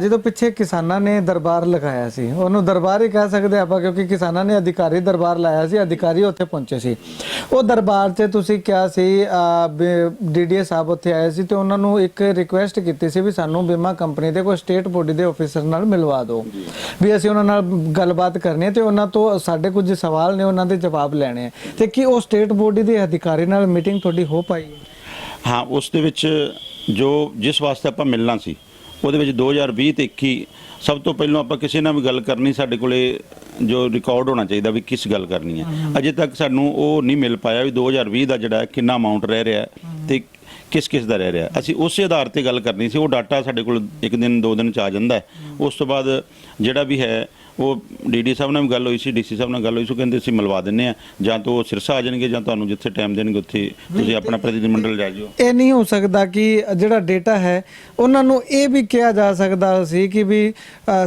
ਜਦੋਂ ਪਿੱਛੇ ਕਿਸਾਨਾਂ ਨੇ ਦਰਬਾਰ ਲਗਾਇਆ ਸੀ, ਉਹਨੂੰ ਦਰਬਾਰ ਹੀ ਕਹਿ ਸਕਦੇ ਆਪਾਂ, ਕਿਉਂਕਿ ਕਿਸਾਨਾਂ ਨੇ ਅਧਿਕਾਰੀ ਦਰਬਾਰ ਲਾਇਆ ਸੀ, ਅਧਿਕਾਰੀ ਉੱਥੇ ਪਹੁੰਚੇ ਸੀ। ਉਹ ਦਰਬਾਰ 'ਚ ਤੁਸੀਂ ਕਿਹਾ ਸੀ, DDA ਸਾਹਿਬ ਉੱਥੇ ਆਏ ਸੀ ਤੇ ਉਹਨਾਂ ਨੂੰ ਇੱਕ ਰਿਕੁਐਸਟ ਕੀਤੀ ਸੀ ਵੀ ਸਾਨੂੰ ਬੀਮਾ ਕੰਪਨੀ ਦੇ ਕੋਈ ਸਟੇਟ ਬੋਡੀ ਦੇ ਆਫੀਸਰ ਨਾਲ ਮਿਲਵਾ ਦਿਓ, ਵੀ ਅਸੀਂ ਉਹਨਾਂ ਨਾਲ ਗੱਲਬਾਤ ਕਰਨੀ ਹੈ ਤੇ ਉਹਨਾਂ ਤੋਂ ਸਾਡੇ ਕੁਝ ਸਵਾਲ ਨੇ, ਉਹਨਾਂ ਦੇ ਜਵਾਬ ਲੈਣੇ ਆ। ਤੇ ਕੀ ਉਹ ਸਟੇਟ ਬੋਡੀ ਦੇ ਅਧਿਕਾਰੀ ਨਾਲ ਮੀਟਿੰਗ ਤੁਹਾਡੀ ਹੋ ਪਾਈ? ਹਾਂ, ਉਸ ਦੇ ਵਿੱਚ ਜਿਸ ਵਾਸਤੇ ਆਪਾਂ ਮਿਲਣਾ ਸੀ, ਉਹਦੇ ਵਿੱਚ 2020 ਤੇ 21 ਸਭ ਤੋਂ ਪਹਿਲਾਂ ਆਪਾਂ ਕਿਸੇ ਨਾਲ ਵੀ ਗੱਲ ਕਰਨੀ, ਸਾਡੇ ਕੋਲੇ ਜੋ ਰਿਕਾਰਡ ਹੋਣਾ ਚਾਹੀਦਾ ਵੀ ਕਿਸ ਗੱਲ ਕਰਨੀ ਹੈ। ਅਜੇ ਤੱਕ ਸਾਨੂੰ ਉਹ ਨਹੀਂ ਮਿਲ ਪਾਇਆ ਵੀ 2020 ਦਾ ਜਿਹੜਾ ਕਿੰਨਾ ਅਮਾਉਂਟ ਰਹਿ ਰਿਹਾ ਤੇ ਕਿਸ ਦਾ ਰਹਿ ਰਿਹਾ। ਅਸੀਂ ਉਸੇ ਆਧਾਰ ਤੇ ਗੱਲ ਕਰਨੀ ਸੀ। ਉਹ ਡਾਟਾ ਸਾਡੇ ਕੋਲ 1 ਦਿਨ 2 ਦਿਨ 'ਚ ਆ ਜਾਂਦਾ ਹੈ। ਉਸ ਤੋਂ ਬਾਅਦ ਜਿਹੜਾ ਵੀ ਹੈ ਉਹ ਡੀਡੀ ਸਾਹਿਬ ਨਾਲ ਵੀ ਗੱਲ ਹੋਈ ਸੀ, ਡੀਸੀ ਸਾਹਿਬ ਨਾਲ ਗੱਲ ਹੋਈ ਸੀ, ਕਹਿੰਦੇ ਅਸੀਂ ਮਿਲਵਾ ਦਿੰਦੇ ਆ, ਜਾਂ ਤਾਂ ਉਹ ਸਿਰਸਾ ਆ ਜਾਣਗੇ ਜਾਂ ਤੁਹਾਨੂੰ ਜਿੱਥੇ ਟਾਈਮ ਦੇਣਗੇ ਉੱਥੇ ਤੁਸੀਂ ਆਪਣਾ ਪ੍ਰਤੀਨਿਧੀ ਮੰਡਲ ਲੈ ਜਾਓ। ਇਹ ਨਹੀਂ ਹੋ ਸਕਦਾ ਕਿ ਜਿਹੜਾ ਡੇਟਾ ਹੈ ਉਹਨਾਂ ਨੂੰ ਇਹ ਵੀ ਕਿਹਾ ਜਾ ਸਕਦਾ ਸੀ ਕਿ ਵੀ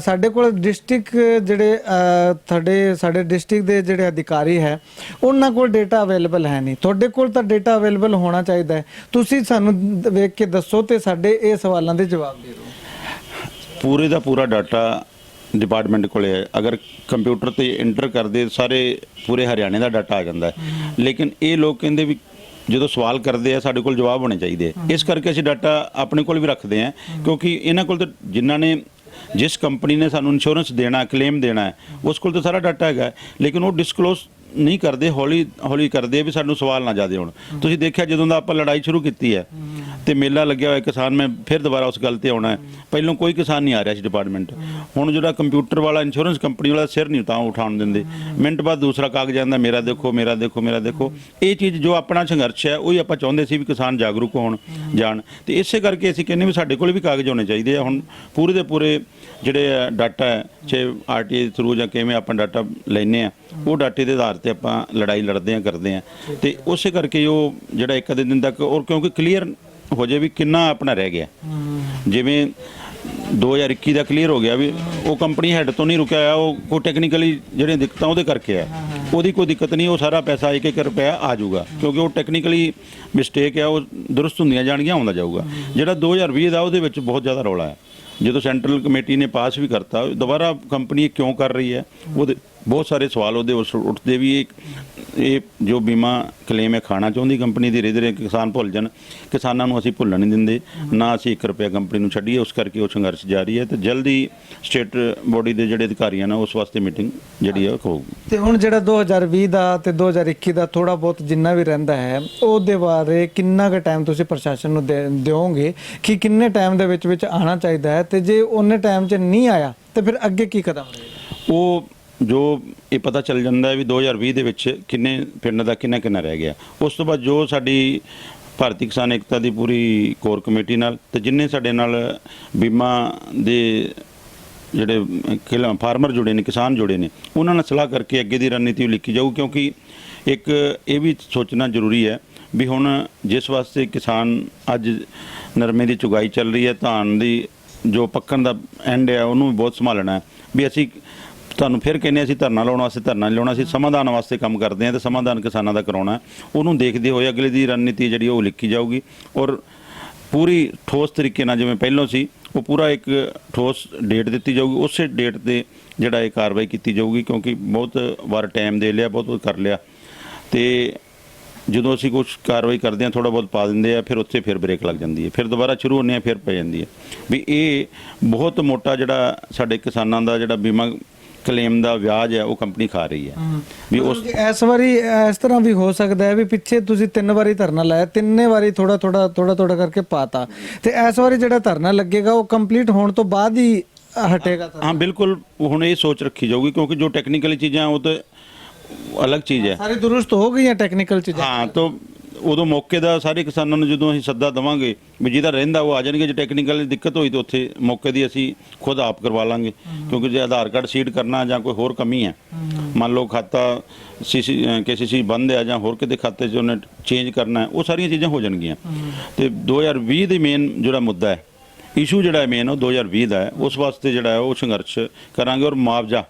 ਸਾਡੇ ਕੋਲ ਡਿਸਟ੍ਰਿਕਟ ਜਿਹੜੇ ਸਾਡੇ ਡਿਸਟ੍ਰਿਕਟ ਦੇ ਜਿਹੜੇ ਅਧਿਕਾਰੀ ਹੈ ਉਹਨਾਂ ਕੋਲ ਡੇਟਾ ਅਵੇਲੇਬਲ ਹੈ ਨਹੀਂ, ਤੁਹਾਡੇ ਕੋਲ ਤਾਂ ਡੇਟਾ ਅਵੇਲੇਬਲ ਹੋਣਾ ਚਾਹੀਦਾ ਹੈ। ਤੁਸੀਂ ਸਾਨੂੰ ਵੇਖ ਕੇ ਦੱਸੋ ਤੇ ਸਾਡੇ ਇਹ ਸਵਾਲਾਂ ਦੇ ਜਵਾਬ ਦੇ ਦਿਓ। ਪੂਰੇ ਦਾ ਪੂਰਾ ਡਾਟਾ ਡਿਪਾਰਟਮੈਂਟ ਕੋਲੇ ਹੈ। ਅਗਰ ਕੰਪਿਊਟਰ ਤੇ ਇੰਟਰ ਕਰਦੇ ਸਾਰੇ ਪੂਰੇ ਹਰਿਆਣੇ ਦਾ ਡਾਟਾ ਆ ਜਾਂਦਾ ਹੈ, ਲੇਕਿਨ ਇਹ ਲੋਕ ਕਹਿੰਦੇ ਵੀ ਜਦੋਂ ਸਵਾਲ ਕਰਦੇ ਆ ਸਾਡੇ ਕੋਲ ਜਵਾਬ ਹੋਣੇ ਚਾਹੀਦੇ। ਇਸ ਕਰਕੇ ਅਸੀਂ ਡਾਟਾ ਆਪਣੇ ਕੋਲ ਵੀ ਰੱਖਦੇ ਹਾਂ, ਕਿਉਂਕਿ ਇਹਨਾਂ ਕੋਲ ਤਾਂ ਜਿਨ੍ਹਾਂ ਨੇ ਜਿਸ ਕੰਪਨੀ ਨੇ ਸਾਨੂੰ ਇੰਸ਼ੋਰੈਂਸ ਦੇਣਾ, ਕਲੇਮ ਦੇਣਾ ਹੈ, ਉਸ ਕੋਲ ਤਾਂ ਸਾਰਾ ਡਾਟਾ ਹੈਗਾ, ਲੇਕਿਨ ਉਹ ਡਿਸਕਲੋਜ਼ ਨਹੀਂ ਕਰਦੇ, ਹੌਲੀ ਹੌਲੀ ਕਰਦੇ ਵੀ ਸਾਨੂੰ ਸਵਾਲ ਨਾ ਜ਼ਿਆਦੇ ਹੋਣ। ਤੁਸੀਂ ਦੇਖਿਆ ਜਦੋਂ ਦਾ ਆਪਾਂ ਲੜਾਈ ਸ਼ੁਰੂ ਕੀਤੀ ਹੈ ਤੇ ਮੇਲਾ ਲੱਗਿਆ ਹੋਇਆ ਕਿਸਾਨ, ਮੈਂ ਫਿਰ ਦੁਬਾਰਾ ਉਸ ਗੱਲ ਤੇ ਆਉਣਾ ਹੈ, ਪਹਿਲਾਂ ਕੋਈ ਕਿਸਾਨ ਨਹੀਂ ਆ ਰਿਹਾ ਸੀ ਡਿਪਾਰਟਮੈਂਟ, ਹੁਣ ਜਿਹੜਾ ਕੰਪਿਊਟਰ ਵਾਲਾ ਇੰਸ਼ੋਰੈਂਸ ਕੰਪਨੀ ਵਾਲਾ ਸਿਰ ਨਹੀਂ ਤਾਂ ਉਠਾਉਣ ਦਿੰਦੇ, ਮਿੰਟ ਬਾਅਦ ਦੂਸਰਾ ਕਾਗਜ਼ ਆਉਂਦਾ, ਮੇਰਾ ਦੇਖੋ ਮੇਰਾ ਦੇਖੋ ਮੇਰਾ ਦੇਖੋ। ਇਹ ਚੀਜ਼ ਜੋ ਆਪਣਾ ਸੰਘਰਸ਼ ਹੈ ਉਹੀ ਆਪਾਂ ਚਾਹੁੰਦੇ ਸੀ ਵੀ ਕਿਸਾਨ ਜਾਗਰੂਕ ਹੋਣ ਜਾਣ, ਤੇ ਇਸੇ ਕਰਕੇ ਅਸੀਂ ਕਹਿੰਦੇ ਵੀ ਸਾਡੇ ਕੋਲ ਵੀ ਕਾਗਜ਼ ਹੋਣੇ ਚਾਹੀਦੇ ਆ। ਹੁਣ ਪੂਰੇ ਦੇ ਪੂਰੇ ਜਿਹੜੇ ਡਾਟਾ ਹੈ, ਚਾਹੇ ਆਰਟੀਆਈ ਦੇ ਥਰੂ ਜਾਂ ਕਿਵੇਂ ਆਪਾਂ ਡਾਟਾ ਲੈਂਦੇ ਆ, ਉਹ ਡਾਟੇ ਦੇ ਆਧਾਰ ਤੇ ਆਪਾਂ ਲੜਾਈ ਲੜਦੇ ਆ ਕਰਦੇ ਆ, ਤੇ ਉਸੇ ਕਰਕੇ ਉਹ ਜਿਹੜਾ ਇੱਕ ਅੱਧੇ ਦਿਨ ਤੱਕ ਔਰ ਕਿਉਂਕਿ ਕਲੀਅਰ ਹੋ ਜਾਏ ਵੀ ਕਿੰਨਾ ਆਪਣਾ ਰਹਿ ਗਿਆ। ਜਿਵੇਂ 2021 ਦਾ ਕਲੀਅਰ ਹੋ ਗਿਆ ਵੀ ਉਹ ਕੰਪਨੀ ਹੈਡ ਤੋਂ ਨਹੀਂ ਰੁਕਿਆ ਆ, ਉਹ ਕੋਈ ਟੈਕਨੀਕਲੀ ਜਿਹੜੀਆਂ ਦਿੱਕਤਾਂ ਉਹਦੇ ਕਰਕੇ ਆ, ਉਹਦੀ ਕੋਈ ਦਿੱਕਤ ਨਹੀਂ, ਉਹ ਸਾਰਾ ਪੈਸਾ ਇੱਕ ਇੱਕ ਰੁਪਇਆ ਆ ਜਾਊਗਾ, ਕਿਉਂਕਿ ਉਹ ਟੈਕਨੀਕਲੀ ਮਿਸਟੇਕ ਆ, ਉਹ ਦਰੁਸਤ ਹੁੰਦੀਆਂ ਜਾਣਗੀਆਂ, ਆਉਂਦਾ ਜਾਊਗਾ। ਜਿਹੜਾ 2020 ਦਾ ਉਹਦੇ ਵਿੱਚ ਬਹੁਤ ਜ਼ਿਆਦਾ ਰੌਲਾ ਹੈ, ਜਦੋਂ ਸੈਂਟਰਲ ਕਮੇਟੀ ਨੇ ਪਾਸ ਵੀ ਕਰਤਾ, ਦੁਬਾਰਾ ਕੰਪਨੀ ਕਿਉਂ ਕਰ ਰਹੀ ਹੈ, ਉਹਦੇ ਬਹੁਤ ਸਾਰੇ ਸਵਾਲ ਉਹਦੇ ਉੱਠਦੇ ਵੀ। ਇਹ ਜੋ ਬੀਮਾ ਕਲੇਮ ਹੈ ਖਾਣਾ ਚਾਹੁੰਦੀ ਕੰਪਨੀ, ਧੀਰੇ ਧੀਰੇ ਕਿਸਾਨ ਭੁੱਲ ਜਾਣ, ਕਿਸਾਨਾਂ ਨੂੰ ਅਸੀਂ ਭੁੱਲਣ ਨਹੀਂ ਦਿੰਦੇ, ਨਾ ਅਸੀਂ 1 ਰੁਪਇਆ ਕੰਪਨੀ ਨੂੰ ਛੱਡੀਏ, ਉਸ ਕਰਕੇ ਉਹ ਸੰਘਰਸ਼ ਜਾਰੀ ਹੈ। ਤੇ ਜਲਦੀ ਸਟੇਟ ਬੋਡੀ ਦੇ ਜਿਹੜੇ ਅਧਿਕਾਰੀਆਂ ਨੇ ਉਸ ਵਾਸਤੇ ਮੀਟਿੰਗ ਜਿਹੜੀ ਹੈ ਹੋਊਗੀ। ਤੇ ਹੁਣ ਜਿਹੜਾ 2020 ਦਾ ਤੇ 2021 ਦਾ ਥੋੜਾ ਬਹੁਤ ਜਿੰਨਾ ਵੀ ਰਹਿੰਦਾ ਹੈ, ਉਹਦੇ ਬਾਰੇ ਕਿੰਨਾ ਕੁ ਟਾਈਮ ਤੁਸੀਂ ਪ੍ਰਸ਼ਾਸਨ ਨੂੰ ਦਿਓਗੇ ਕਿ ਕਿੰਨੇ ਟਾਈਮ ਦੇ ਵਿੱਚ ਆਉਣਾ ਚਾਹੀਦਾ ਹੈ, ਤੇ ਜੇ ਉਹਨੇ ਟਾਈਮ 'ਚ ਨਹੀਂ ਆਇਆ ਤੇ ਫਿਰ ਅੱਗੇ ਕੀ ਕਦਮ ਲਏਗਾ? ਉਹ ਜੋ ਇਹ ਪਤਾ ਚੱਲ ਜਾਂਦਾ ਹੈ ਵੀ 2020 ਦੇ ਵਿੱਚ ਕਿੰਨੇ ਪਿੰਡ ਦਾ ਕਿੰਨਾ ਰਹਿ ਗਿਆ, ਉਸ ਤੋਂ ਬਾਅਦ ਜੋ ਸਾਡੀ ਭਾਰਤੀ ਕਿਸਾਨ ਏਕਤਾ ਦੀ ਪੂਰੀ ਕੋਰ ਕਮੇਟੀ ਨਾਲ ਤੇ ਜਿੰਨੇ ਸਾਡੇ ਨਾਲ ਬੀਮਾ ਦੇ ਜਿਹੜੇ ਫਾਰਮਰ ਜੁੜੇ ਨੇ, ਕਿਸਾਨ ਜੁੜੇ ਨੇ, ਉਹਨਾਂ ਨਾਲ ਸਲਾਹ ਕਰਕੇ ਅੱਗੇ ਦੀ ਰਣਨੀਤੀ ਲਿਖੀ ਜਾਊ। ਕਿਉਂਕਿ ਇੱਕ ਇਹ ਵੀ ਸੋਚਣਾ ਜ਼ਰੂਰੀ ਹੈ ਵੀ ਹੁਣ ਜਿਸ ਵਾਸਤੇ ਕਿਸਾਨ ਅੱਜ ਨਰਮੇ ਦੀ ਚੁਗਾਈ ਚੱਲ ਰਹੀ ਹੈ, ਧਾਨ ਦੀ ਜੋ ਪੱਕਣ ਦਾ ਐਂਡ ਹੈ ਉਹਨੂੰ ਵੀ ਬਹੁਤ ਸੰਭਾਲਣਾ ਹੈ। ਵੀ ਅਸੀਂ ਤੁਹਾਨੂੰ ਫਿਰ ਕਹਿੰਦੇ ਅਸੀਂ ਧਰਨਾ ਲਾਉਣ ਵਾਸਤੇ ਧਰਨਾ ਨਹੀਂ ਲਾਉਣਾ, ਅਸੀਂ ਸਮਾਧਾਨ ਵਾਸਤੇ ਕੰਮ ਕਰਦੇ ਹਾਂ ਤੇ ਸਮਾਧਾਨ ਕਿਸਾਨਾਂ ਦਾ ਕਰਾਉਣਾ, ਉਹਨੂੰ ਦੇਖਦੇ ਹੋਏ ਅਗਲੇ ਦੀ ਰਣਨੀਤੀ ਜਿਹੜੀ ਉਹ ਲਿਖੀ ਜਾਊਗੀ। ਔਰ ਪੂਰੀ ਠੋਸ ਤਰੀਕੇ ਨਾਲ ਜਿਵੇਂ ਪਹਿਲਾਂ ਸੀ, ਉਹ ਪੂਰਾ ਇੱਕ ਠੋਸ ਡੇਟ ਦਿੱਤੀ ਜਾਊਗੀ, ਉਸੇ ਡੇਟ ਤੇ ਜਿਹੜਾ ਇਹ ਕਾਰਵਾਈ ਕੀਤੀ ਜਾਊਗੀ। ਕਿਉਂਕਿ ਬਹੁਤ ਵਾਰ ਟਾਈਮ ਦੇ ਲਿਆ, ਬਹੁਤ ਕਰ ਲਿਆ, ਤੇ ਜਦੋਂ ਅਸੀਂ ਕੁਝ ਕਾਰਵਾਈ ਕਰਦੇ ਹਾਂ ਥੋੜਾ ਬਹੁਤ ਪਾ ਦਿੰਦੇ ਆ, ਫਿਰ ਉੱਥੇ ਫਿਰ ਬ੍ਰੇਕ ਲੱਗ ਜਾਂਦੀ ਹੈ, ਫਿਰ ਦੁਬਾਰਾ ਸ਼ੁਰੂ ਹੁੰਦੇ ਆ, ਫਿਰ ਪੈ ਜਾਂਦੀ ਹੈ। ਵੀ ਇਹ ਬਹੁਤ ਮੋਟਾ ਜਿਹੜਾ ਸਾਡੇ ਕਿਸਾਨਾਂ ਦਾ ਜਿਹੜਾ ਬੀਮਾ ਕਲੇਮ ਦਾ ਵਿਆਜ ਹੈ ਉਹ ਕੰਪਨੀ ਖਾ ਰਹੀ ਹੈ। ਵੀ ਉਸ ਇਸ ਵਾਰੀ ਇਸ ਤਰ੍ਹਾਂ ਵੀ ਹੋ ਸਕਦਾ ਹੈ ਵੀ ਪਿੱਛੇ ਤੁਸੀਂ 3 ਵਾਰੀ ਧਰਨਾ ਲਾਇਆ, 3 ਵਾਰੀ ਥੋੜਾ ਕਰਕੇ ਪਾਤਾ, ਤੇ ਇਸ ਵਾਰੀ ਜਿਹੜਾ ਧਰਨਾ ਲੱਗੇਗਾ ਉਹ ਕੰਪਲੀਟ ਹੋਣ ਤੋਂ ਬਾਅਦ ਹੀ ਹਟੇਗਾ? ਹਾਂ ਬਿਲਕੁਲ, ਹੁਣ ਇਹ ਸੋਚ ਰੱਖੀ ਜਾਊਗੀ, ਕਿਉਂਕਿ ਜੋ ਟੈਕਨੀਕਲ ਚੀਜ਼ਾਂ ਉਹ ਤਾਂ ਅਲੱਗ ਚੀਜ਼ ਹੈ, ਸਾਰੀ ਦੁਰਸਤ ਹੋ ਗਈਆਂ ਟੈਕਨੀਕਲ ਚੀਜ਼ਾਂ। ਹਾਂ, ਤਾਂ ਉਦੋਂ ਮੌਕੇ ਦਾ ਸਾਰੇ ਕਿਸਾਨਾਂ ਨੂੰ ਜਦੋਂ ਅਸੀਂ ਸੱਦਾ ਦੇਵਾਂਗੇ ਵੀ ਜਿਹਦਾ ਰਹਿੰਦਾ ਉਹ ਆ ਜਾਣਗੇ, ਜੇ ਟੈਕਨੀਕਲ ਦਿੱਕਤ ਹੋਈ ਤਾਂ ਉੱਥੇ ਮੌਕੇ ਦੀ ਅਸੀਂ ਖੁਦ ਆਪ ਕਰਵਾ ਲਾਂਗੇ। ਕਿਉਂਕਿ ਜੇ ਆਧਾਰ ਕਾਰਡ ਸੀਡ ਕਰਨਾ ਜਾਂ ਕੋਈ ਹੋਰ ਕਮੀ ਹੈ, ਮੰਨ ਲਓ ਖਾਤਾ KCC ਬੰਦ ਹੈ ਜਾਂ ਹੋਰ ਕਿਤੇ ਖਾਤੇ 'ਚ ਉਹਨੇ ਚੇਂਜ ਕਰਨਾ, ਉਹ ਸਾਰੀਆਂ ਚੀਜ਼ਾਂ ਹੋ ਜਾਣਗੀਆਂ। ਤੇ 2020 ਦੇ ਮੇਨ ਜਿਹੜਾ ਮੁੱਦਾ ਹੈ, ਇਸ਼ੂ ਜਿਹੜਾ ਮੇਨ ਉਹ 2020 ਦਾ ਹੈ, ਉਸ ਵਾਸਤੇ ਜਿਹੜਾ ਉਹ ਸੰਘਰਸ਼ ਕਰਾਂਗੇ। ਔਰ ਮੁਆਵਜ਼ਾ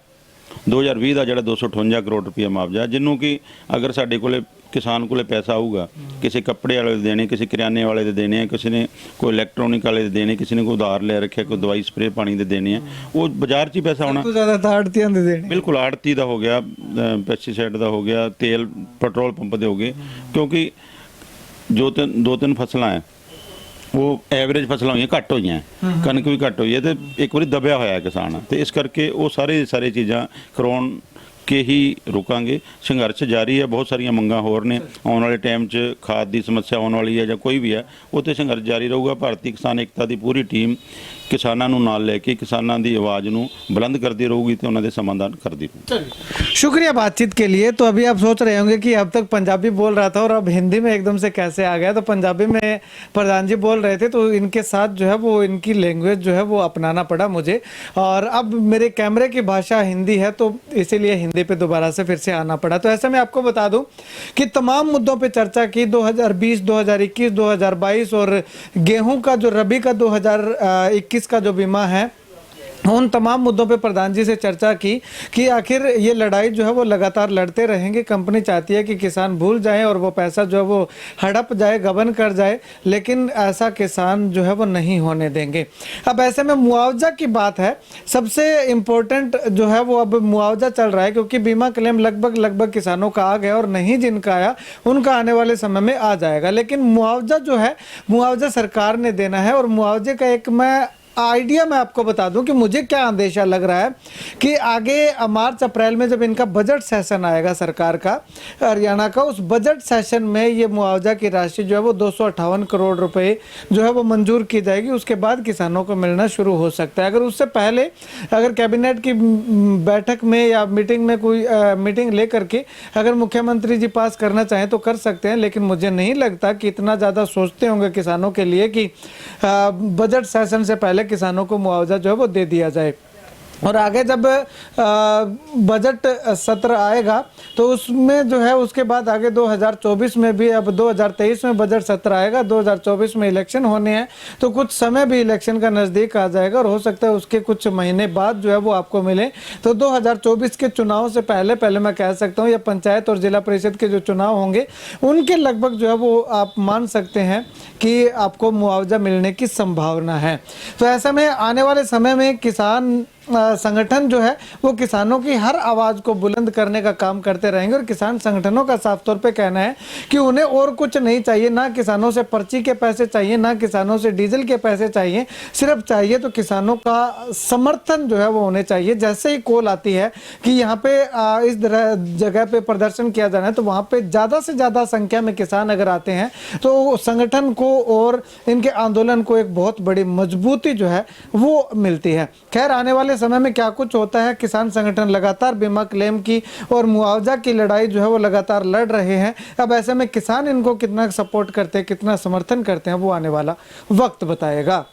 2020 ਦਾ ਜਿਹੜਾ 258 ਕਰੋੜ ਰੁਪਏ ਮੁਆਵਜ਼ਾ, ਜਿਹਨੂੰ ਕਿ ਅਗਰ ਸਾਡੇ ਕੋਲੇ ਕਿਸਾਨ ਕੋਲੇ ਪੈਸਾ ਆਊਗਾ, ਕਿਸੇ ਕੱਪੜੇ ਵਾਲੇ ਦੇ ਦੇਣੇ, ਕਿਸੇ ਕਿਰਿਆਨੇ ਵਾਲੇ ਦੇ ਦੇਣੇ ਆ, ਕਿਸੇ ਨੇ ਕੋਈ ਇਲੈਕਟ੍ਰੋਨਿਕ ਵਾਲੇ ਦੇ ਦੇਣੇ, ਕਿਸੇ ਨੇ ਕੋਈ ਉਧਾਰ ਲੈ ਰੱਖਿਆ, ਕੋਈ ਦਵਾਈ ਸਪਰੇ ਪਾਣੀ ਦੇ ਦੇਣੇ ਆ, ਉਹ ਬਾਜ਼ਾਰ 'ਚ ਹੀ ਪੈਸਾ ਆਉਣਾ। ਸਭ ਤੋਂ ਜ਼ਿਆਦਾ ਤਾਂ ਆੜਤੀਆਂ ਦੇ ਦੇਣੇ। ਬਿਲਕੁਲ, ਆੜਤੀ ਦਾ ਹੋ ਗਿਆ, ਪੈਸਟੀਸਾਈਡ ਦਾ ਹੋ ਗਿਆ, ਤੇਲ ਪੈਟਰੋਲ ਪੰਪ ਦੇ ਹੋ ਗਏ। ਕਿਉਂਕਿ ਜੋ ਦੋ ਤਿੰਨ ਫਸਲਾਂ ਹੈ ਉਹ ਐਵਰੇਜ ਫਸਲਾਂ ਹੋਈਆਂ, ਘੱਟ ਹੋਈਆਂ, ਕਣਕ ਵੀ ਘੱਟ ਹੋਈ ਹੈ, ਤੇ ਇੱਕ ਵਾਰੀ ਦਬਿਆ ਹੋਇਆ ਕਿਸਾਨ, ਤੇ ਇਸ ਕਰਕੇ ਉਹ ਸਾਰੇ ਚੀਜ਼ਾਂ ਕਰਵਾਉਣ ਕੇ ਹੀ ਰੁਕਾਂਗੇ। ਸੰਘਰਸ਼ ਜਾਰੀ ਹੈ, ਬਹੁਤ ਸਾਰੀਆਂ ਮੰਗਾਂ ਹੋਰ ਨੇ, ਆਉਣ ਵਾਲੇ ਟਾਈਮ 'ਚ ਖਾਦ ਦੀ ਸਮੱਸਿਆ ਆਉਣ ਵਾਲੀ ਹੈ ਜਾਂ ਕੋਈ ਵੀ ਹੈ, ਉੱਥੇ ਸੰਘਰਸ਼ ਜਾਰੀ ਰਹੂਗਾ। ਭਾਰਤੀ ਕਿਸਾਨ ਏਕਤਾ ਦੀ ਪੂਰੀ ਟੀਮ ਕਿਸਾਨਾਂ ਨੂੰ ਨਾਲ ਲੈ ਕੇ ਕਿਸਾਨਾਂ ਦੀ ਆਵਾਜ਼ ਨੂੰ ਬੁਲੰਦ ਕਰਦੀ ਰਹੂਗੀ ਤੇ ਉਹਨਾਂ ਦੇ ਸਮਾਧਾਨ ਕਰਦੀ ਰਹੂਗੀ। चलिए, शुक्रिया बातचीत के लिए। तो अभी आप सोच रहे होंगे कि अब तक पंजाबी बोल रहा था और अब हिंदी में एकदम से कैसे आ गया। तो पंजाबी में प्रधान जी बोल रहे थे तो इनके साथ जो है वो इनकी लैंग्वेज जो है वो अपनाना पड़ा मुझे, और अब मेरे कैमरे की भाषा हिंदी है तो इसीलिए हिंदी पे दोबारा से फिर से आना पड़ा। तो ऐसे में आपको बता दूं कि तमाम मुद्दों पे चर्चा की, 2020, 2021, 2022 और गेहूं का जो रबी का 2021 का जो बीमा है, उन तमाम मुद्दों पे प्रधान जी से चर्चा की कि आखिर ये लड़ाई जो है वो लगातार लड़ते रहेंगे। कंपनी चाहती है कि किसान भूल जाए और वो पैसा जो है वो हड़प जाए, गबन कर जाए, लेकिन ऐसा किसान जो है वो नहीं होने देंगे। अब ऐसे में मुआवजा की बात है, सबसे इम्पोर्टेंट जो है वो अब मुआवजा चल रहा है, क्योंकि बीमा क्लेम लगभग किसानों का आ गया और नहीं जिनका आया उनका आने वाले समय में आ जाएगा। लेकिन मुआवजा जो है, मुआवजा सरकार ने देना है। और मुआवजे का एक मैं आइडिया मैं आपको बता दूं कि मुझे क्या अंदेशा लग रहा है कि आगे मार्च अप्रैल में जब इनका बजट सेशन आएगा सरकार का, हरियाणा का, उस बजट सेशन में ये मुआवजा की राशि जो है वो 258 करोड़ रुपए जो है वो मंजूर की जाएगी। उसके बाद किसानों को मिलना शुरू हो सकता है। अगर उससे पहले अगर कैबिनेट की बैठक में या मीटिंग में कोई मीटिंग ले करके अगर मुख्यमंत्री जी पास करना चाहें तो कर सकते हैं, लेकिन मुझे नहीं लगता कि इतना ज़्यादा सोचते होंगे किसानों के लिए कि बजट सेशन से पहले किसानों को मुआवजा जो है वो दे दिया जाए। और आगे जब बजट सत्र आएगा तो उसमें जो है उसके बाद आगे 2024 में भी, अब 2023 में बजट सत्र आएगा, 2024 में इलेक्शन होने हैं, तो कुछ समय भी इलेक्शन का नज़दीक आ जाएगा और हो सकता है उसके कुछ महीने बाद जो है वो आपको मिले। तो 2024 के चुनाव से पहले मैं कह सकता हूँ, या पंचायत और जिला परिषद के जो चुनाव होंगे उनके लगभग जो है वो आप मान सकते हैं कि आपको मुआवजा मिलने की संभावना है। तो ऐसे में आने वाले समय में किसान संगठन जो है वो किसानों की हर आवाज़ को बुलंद करने का काम करते रहेंगे। और किसान संगठनों का साफ तौर पे कहना है कि उन्हें और कुछ नहीं चाहिए, ना किसानों से पर्ची के पैसे चाहिए, ना किसानों से डीजल के पैसे चाहिए, सिर्फ चाहिए तो किसानों का समर्थन जो है वो होने चाहिए। जैसे ही कॉल आती है कि यहाँ पे इस जगह पे प्रदर्शन किया जाना है तो वहाँ पे ज़्यादा से ज़्यादा संख्या में किसान अगर आते हैं तो संगठन को और इनके आंदोलन को एक बहुत बड़ी मजबूती जो है वो मिलती है। खैर, आने वाले समय में क्या कुछ होता है, किसान संगठन लगातार बीमा क्लेम की और मुआवजा की लड़ाई जो है वो लगातार लड़ रहे हैं। अब ऐसे में किसान इनको कितना सपोर्ट करते हैं, कितना समर्थन करते हैं, वो आने वाला वक्त बताएगा।